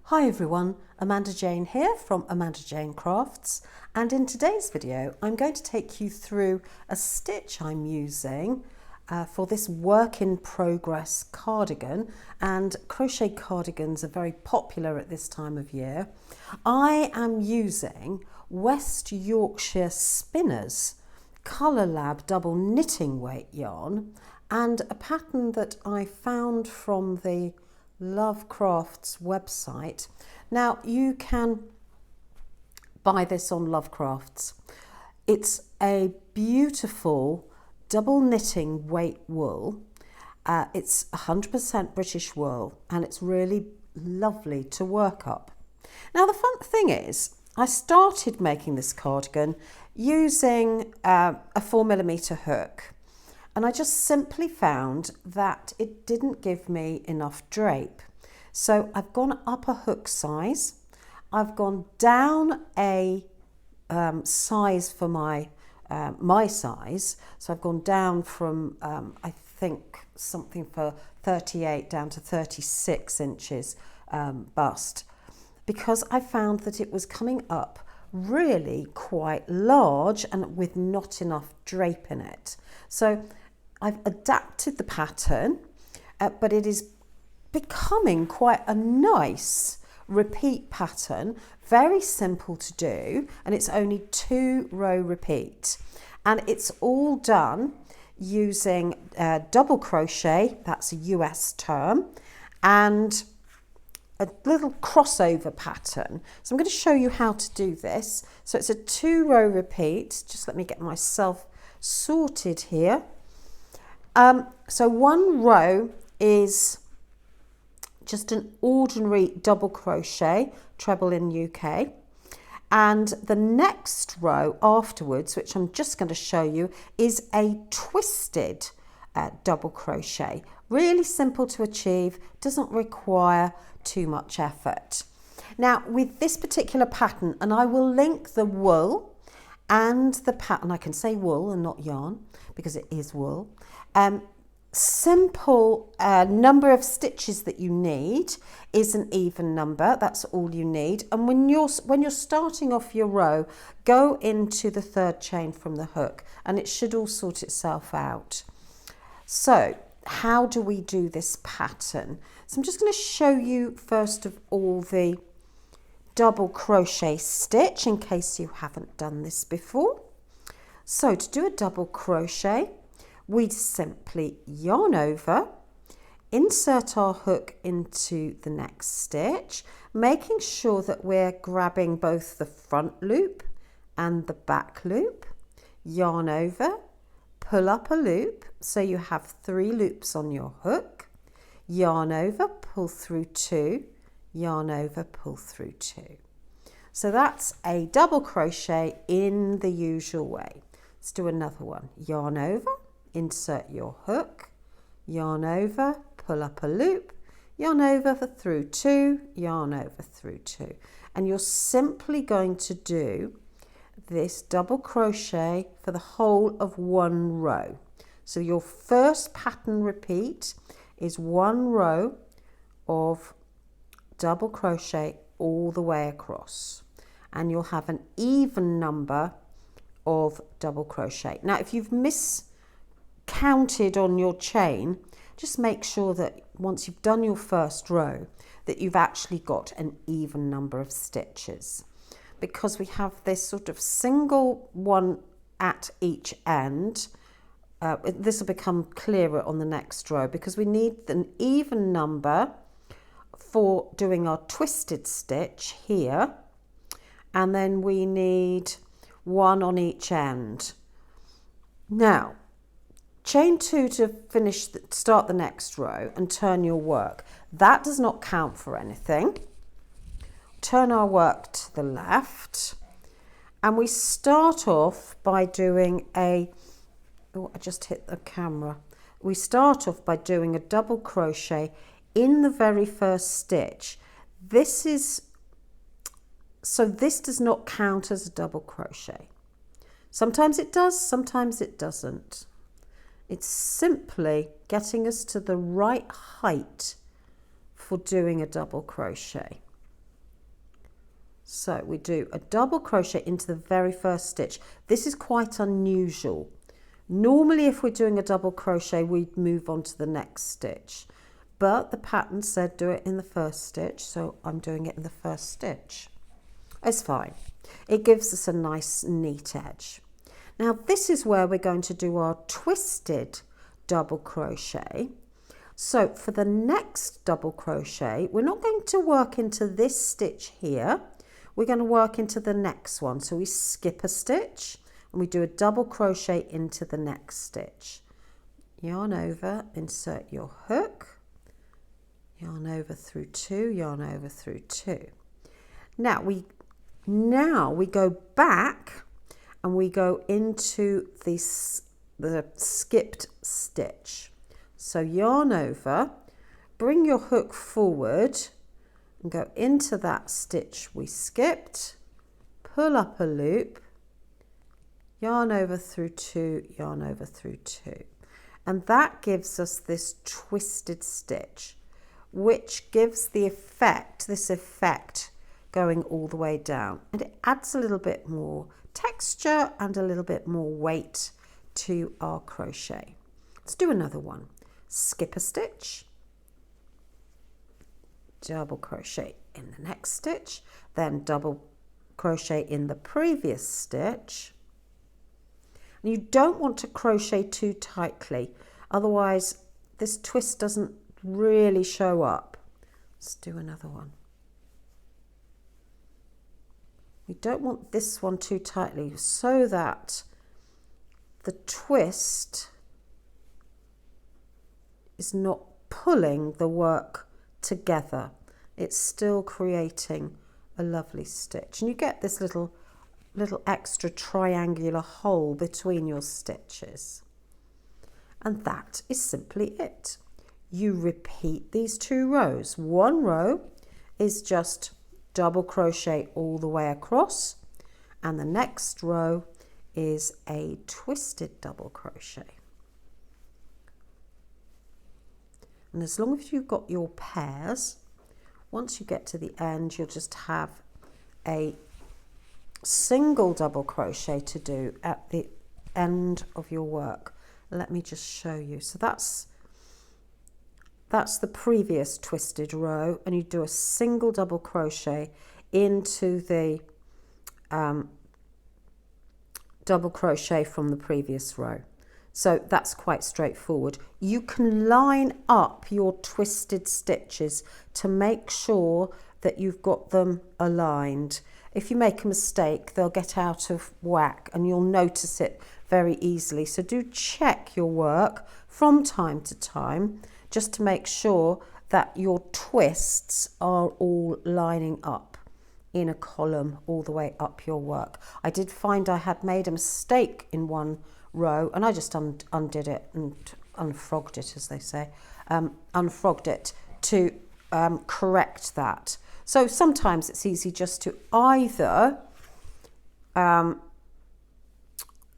Hi everyone, Amanda Jane here from Amanda Jane Crafts, and in today's video I'm going to take you through a stitch I'm using for this work in progress cardigan, and crochet cardigans are very popular at this time of year. I am using West Yorkshire Spinners ColourLab double knitting weight yarn and a pattern that I found from the Lovecraft's website. Now you can buy this on Lovecraft's. It's a beautiful double knitting weight wool. It's 100% British wool and it's really lovely to work up. Now the fun thing is, I started making this cardigan using a 4mm hook. And I just simply found that it didn't give me enough drape. So I've gone up a hook size. I've gone down a size for my size. So I've gone down from, I think, something for 38 down to 36 inches bust. Because I found that it was coming up really quite large and with not enough drape in it. So I've adapted the pattern, but it is becoming quite a nice repeat pattern, very simple to do, and it's only 2-row repeat. And it's all done using double crochet, that's a US term, and a little crossover pattern. So I'm going to show you how to do this. So it's a 2-row repeat. Just let me get myself sorted here. So one row is just an ordinary double crochet, treble in UK, and the next row afterwards, which I'm just going to show you, is a twisted double crochet. Really simple to achieve, doesn't require too much effort. Now with this particular pattern, and I will link the wool and the pattern, I can say wool and not yarn because it is wool. Simple number of stitches that you need is an even number. That's all you need. And when you're starting off your row, go into the 3rd chain from the hook and it should all sort itself out. So how do we do this pattern? So I'm just going to show you first of all the double crochet stitch in case you haven't done this before. So to do a double crochet, we simply yarn over, insert our hook into the next stitch, making sure that we're grabbing both the front loop and the back loop, yarn over, pull up a loop, so you have 3 loops on your hook, yarn over, pull through 2, yarn over, pull through 2. So that's a double crochet in the usual way. Let's do another one. Yarn over, insert your hook, yarn over, pull up a loop, yarn over for through 2, yarn over through 2. And you're simply going to do this double crochet for the whole of one row. So your first pattern repeat is 1 row of double crochet all the way across, and you'll have an even number of double crochet. Now if you've miscounted on your chain, just make sure that once you've done your first row that you've actually got an even number of stitches, because we have this sort of single one at each end. This will become clearer on the next row because we need an even number for doing our twisted stitch here, and then we need 1 on each end. Now chain 2 to finish, start the next row and turn your work. That does not count for anything. Turn our work to the left, and we start off by doing a, oh, I just hit the camera. We start off by doing a double crochet in the very first stitch. This does not count as a double crochet. Sometimes it does, sometimes it doesn't. It's simply getting us to the right height for doing a double crochet. So we do a double crochet into the very first stitch. This is quite unusual. Normally if we're doing a double crochet, we'd move on to the next stitch, but the pattern said do it in the first stitch, so I'm doing it in the first stitch. It's fine. It gives us a nice neat edge. Now this is where we're going to do our twisted double crochet. So for the next double crochet, we're not going to work into this stitch here. We're going to work into the next one. So we skip a stitch and we do a double crochet into the next stitch. Yarn over, insert your hook, yarn over through two, yarn over through two. Now we go back and we go into the skipped stitch. So yarn over, bring your hook forward and go into that stitch we skipped, pull up a loop, yarn over through two, yarn over through two. And that gives us this twisted stitch, which gives the effect, this effect going all the way down. And it adds a little bit more texture and a little bit more weight to our crochet. Let's do another one. Skip a stitch, double crochet in the next stitch, then double crochet in the previous stitch. And you don't want to crochet too tightly, otherwise this twist doesn't really show up. Let's do another one. We don't want this one too tightly so that the twist is not pulling the work together. It's still creating a lovely stitch. And you get this little extra triangular hole between your stitches. And that is simply it. You repeat these two rows. One row is just double crochet all the way across, and the next row is a twisted double crochet. And as long as you've got your pairs, once you get to the end, you'll just have a single double crochet to do at the end of your work. Let me just show you. So that's the previous twisted row, and you do a single double crochet into the double crochet from the previous row. So that's quite straightforward. You can line up your twisted stitches to make sure that you've got them aligned. If you make a mistake, they'll get out of whack and you'll notice it very easily. So do check your work from time to time just to make sure that your twists are all lining up in a column all the way up your work. I did find I had made a mistake in one row and I just undid it and unfrogged it, as they say, unfrogged it to correct that. So sometimes it's easy just to either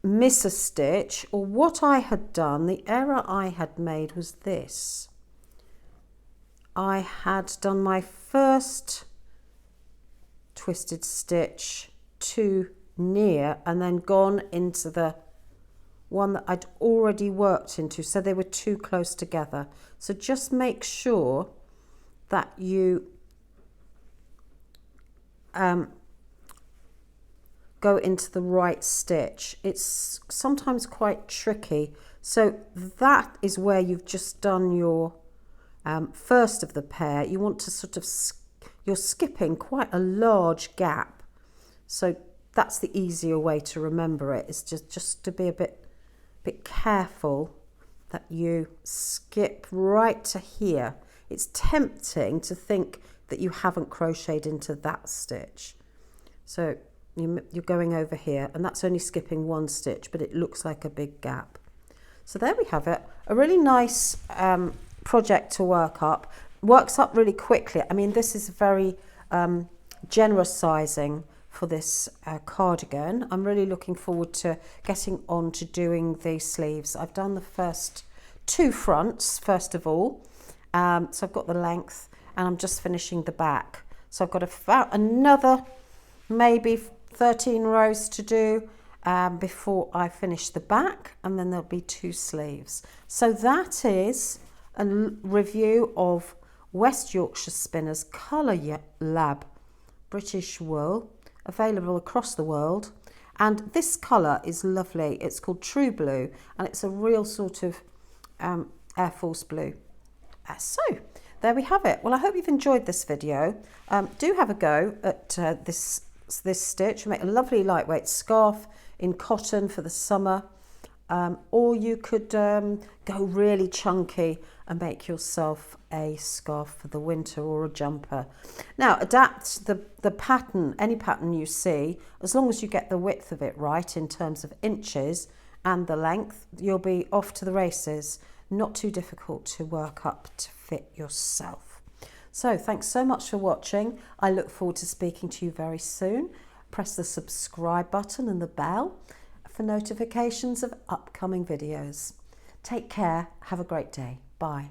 miss a stitch, or what I had done, the error I had made was this. I had done my first twisted stitch too near and then gone into the one that I'd already worked into, so they were too close together. So just make sure that you go into the right stitch. It's sometimes quite tricky. So that is where you've just done your first of the pair. You want to sort of, you're skipping quite a large gap. So that's the easier way to remember it, is just to be a bit careful that you skip right to here. It's tempting to think that you haven't crocheted into that stitch. So you're going over here, and that's only skipping one stitch, but it looks like a big gap. So there we have it. A really nice project to work up. Works up really quickly. I mean, this is very generous sizing for this cardigan. I'm really looking forward to getting on to doing the sleeves. I've done the first two fronts first of all, so I've got the length and I'm just finishing the back. So I've got another maybe 13 rows to do before I finish the back, and then there'll be 2 sleeves. So that is a review of West Yorkshire Spinners ColourLab British wool, available across the world. And this colour is lovely. It's called True Blue, and it's a real sort of Air Force blue. So there we have it. Well, I hope you've enjoyed this video. Do have a go at this stitch. Make a lovely lightweight scarf in cotton for the summer, or you could go really chunky and make yourself a scarf for the winter or a jumper. Now adapt the pattern, any pattern you see, as long as you get the width of it right in terms of inches and the length, you'll be off to the races. Not too difficult to work up to fit yourself. So thanks so much for watching. I look forward to speaking to you very soon. Press the subscribe button and the bell for notifications of upcoming videos. Take care. Have a great day. Bye.